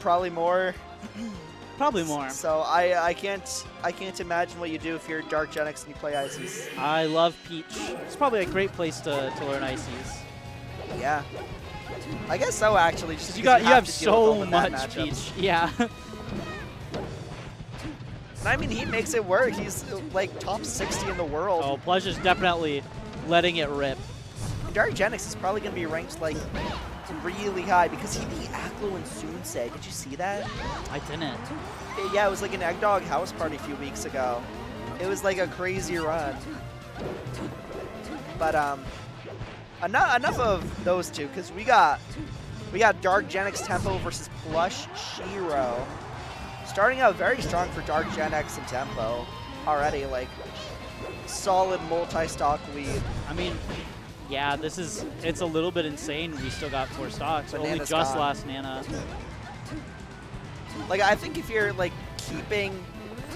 Probably more. Probably more. So I can't imagine what you do if you're DarkGenex and you play Ices. I love Peach. It's probably a great place to learn Ices. Yeah. I guess so, actually. Just You because have to deal with all so the bad much matchups. Peach. Yeah. I mean, he makes it work. He's like top 60 in the world. Oh, Plush is definitely letting it rip. DarkGenex is probably going to be ranked like really high because he beat Aklo and Sunsei. Did you see that? I didn't. Yeah, it was like an Eggdog house party a few weeks ago. It was like a crazy run. But enough of those two, because we got DarkGenex Tempo versus Plush.Hiro. Starting out very strong for DarkGenex and Tempo already, like solid multi-stock lead. I mean, yeah, it's a little bit insane. We still got 4 stocks. But Only Nana's just gone. lost Nana. Like, I think if you're like keeping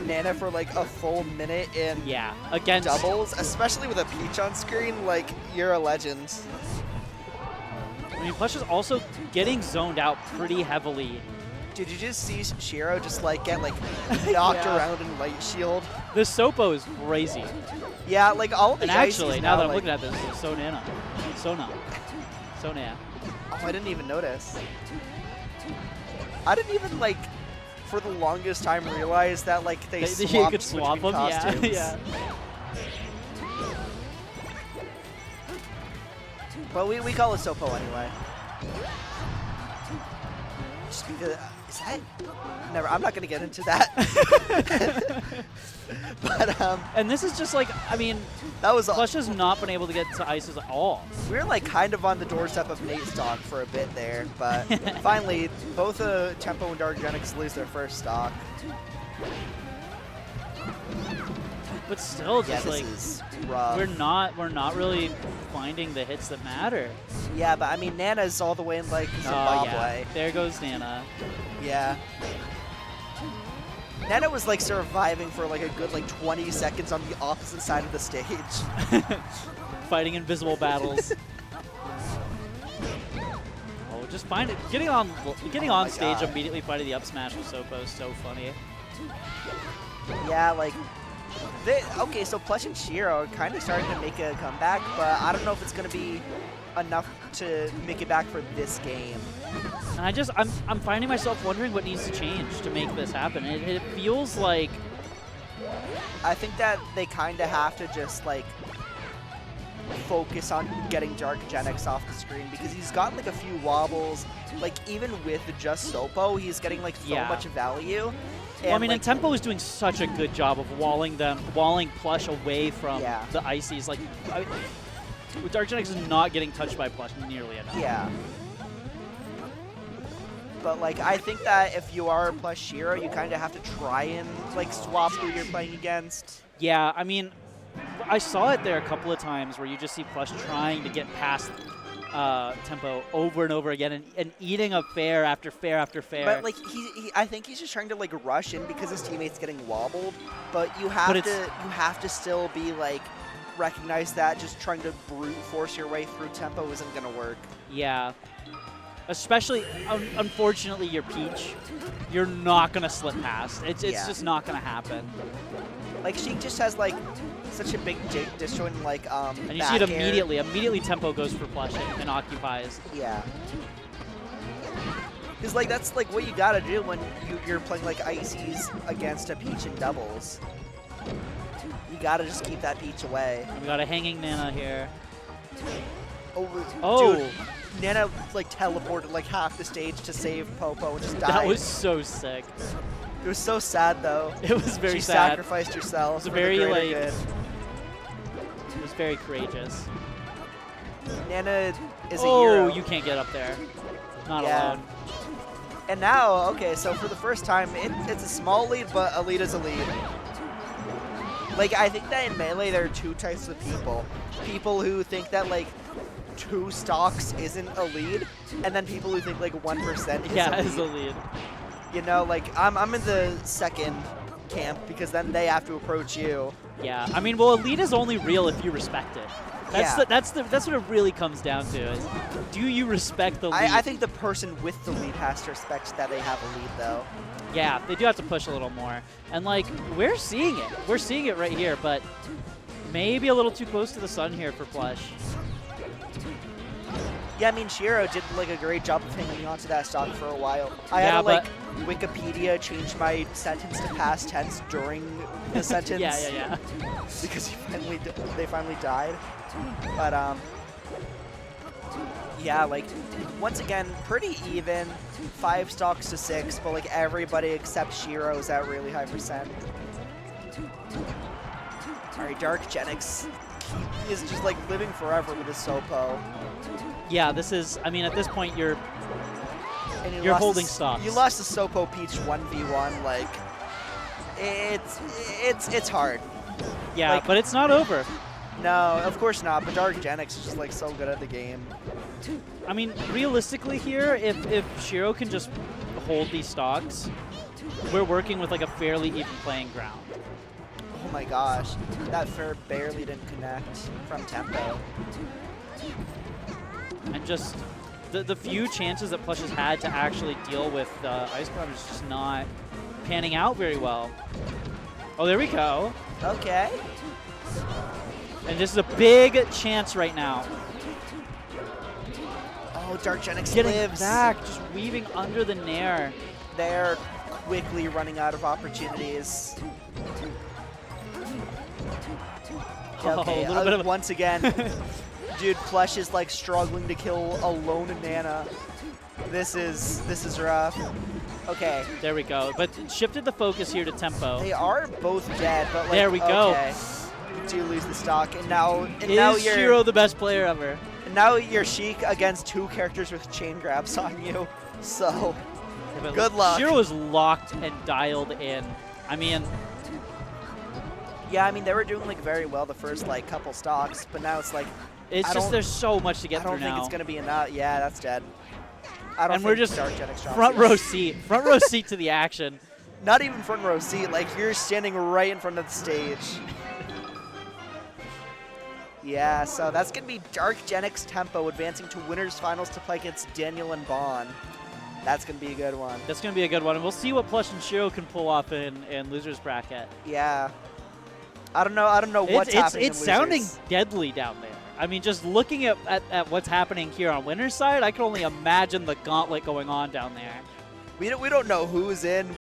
Nana for like a full minute in Yeah, against doubles, especially with a Peach on screen, like, you're a legend. I mean, Plush is also getting zoned out pretty heavily. Did you just see Shiro just like get like knocked Yeah. around in Light Shield? This Sopo is crazy. Yeah, like all of the And actually, Ices now that I'm like, looking at this, it's so Nana. So Nana. oh, I didn't even notice. I didn't even like for the longest time realize that like they You swapped could swap between them, costumes. yeah. But we call it Sopo anyway. Just because, is that? Never. I'm not gonna get into that. But And this is just like, I mean, that was Plush has not been able to get to Ices at all. we were like kind of on the doorstep of Nate stock for a bit there, but finally both Tempo and DarkGenex lose their first stock. But still, Yeah, just this like is rough. we're not really finding the hits that matter. Yeah, but I mean Nana's all the way in like Oh Zimbabwe. yeah, there goes Nana. Yeah. Nana was like surviving for like a good like 20 seconds on the opposite side of the stage. Fighting invisible battles. Oh, just find it. Getting on my stage God. immediately fighting the up smash with Sopo is so funny. Yeah, like okay, so Plush and Shiro are kind of starting to make a comeback, but I don't know if it's gonna be enough to make it back for this game. And I'm finding myself wondering what needs to change to make this happen. It feels like I think that they kind of have to just like focus on getting DarkGenex off the screen because he's got like a few wobbles. Like even with just Sopo, he's getting like so Yeah. much value. well, I mean, like, and Tempo is doing such a good job of walling Plush away from Yeah. the Ices. Like, with DarkGenex is not getting touched by Plush nearly enough. yeah. But like I think that if you are Plush.Hiro, you kind of have to try and like swap who you're playing against. Yeah, I mean, I saw it there a couple of times where you just see Plush trying to get past Tempo over and over again and eating up fair after fair after fair. But like I think he's just trying to like rush in because his teammate's getting wobbled. But you have to still be like recognize that just trying to brute force your way through Tempo isn't gonna work. Yeah. Especially, unfortunately, you're Peach. You're not going to slip past. It's Yeah. just not going to happen. Like she just has like such a big disjoint like And you back see it air. immediately. Immediately Tempo goes for Plush and occupies. Yeah. Because like that's like what you gotta do when you're playing like Ices against a Peach in doubles. You gotta just keep that Peach away. We got a hanging Nana here. Oh, dude, Nana like teleported like half the stage to save Popo and just died. That was so sick. It was so sad though. It was very she sad. sacrificed herself. It was for very the like. greater It was very courageous. good. Nana is a Oh, hero. you can't get up there. Not Yeah. alone. And now, okay, so for the first time, it's a small lead, but a lead is a lead. Like, I think that in Melee, there are two types of people. People who think that, like, 2 stocks isn't a lead, and then people who think, like, 1% is Yeah, a lead. as a lead. You know, like, I'm in the second camp, because then they have to approach you. Yeah, I mean, well, elite is only real if you respect it. That's Yeah. that's what it really comes down to. Is, do you respect the lead? I think the person with the lead has to respect that they have a lead, though. Yeah, they do have to push a little more. And, like, we're seeing it. We're seeing it right here, but maybe a little too close to the sun here for Plush. Yeah, I mean, Shiro did like a great job of hanging onto that stock for a while. I Yeah, had to like Wikipedia change my sentence to past tense during the sentence. Yeah. Because they finally died. But yeah, like once again, pretty even. 5 stocks to 6, but like everybody except Shiro's at really high percent. All right, DarkGenex is just like living forever with his Sopo. Yeah, this is, I mean, at this point, you're And holding stocks. You lost to Sopo Peach 1v1, like, it's hard. Yeah, like, but it's not over. No, of course not, but DarkGenex is just like so good at the game. I mean, realistically here, if Shiro can just hold these stocks, we're working with like a fairly even playing ground. Oh my gosh, that fair barely didn't connect from tempo. And just the few chances that Plush has had to actually deal with Ice Cloud is just not panning out very well. Oh, there we go. Okay. And this is a big chance right now. Oh, DarkGenex Getting lives. back, just weaving under the nair. They're quickly running out of opportunities. Okay, a little bit of once again, dude, Plush is like struggling to kill a lone Nana. This is rough. Okay. There we go. But shifted the focus here to tempo. They are both dead, but like, There we go. Okay. You do lose the stock, and now Is Shiro the best player ever? Now you're Sheik against 2 characters with chain grabs on you. So, good luck. Shiro is locked and dialed in. I mean, yeah, I mean they were doing like very well the first like couple stocks, but now it's like it's just there's so much to get through now. I don't think it's gonna be enough. Yeah, that's dead. I don't. And we're just DarkGenex front row seat to the action. Not even front row seat. Like you're standing right in front of the stage. Yeah, so that's going to be DarkGenex Tempo advancing to winners finals to play against Daniel and Bond. That's going to be a good one. That's going to be a good one. And we'll see what Plush and Shiro can pull off in losers bracket. Yeah. I don't know what's happening It's in sounding losers. deadly down there. I mean, just looking at what's happening here on winners side, I can only imagine the gauntlet going on down there. We don't know who's in.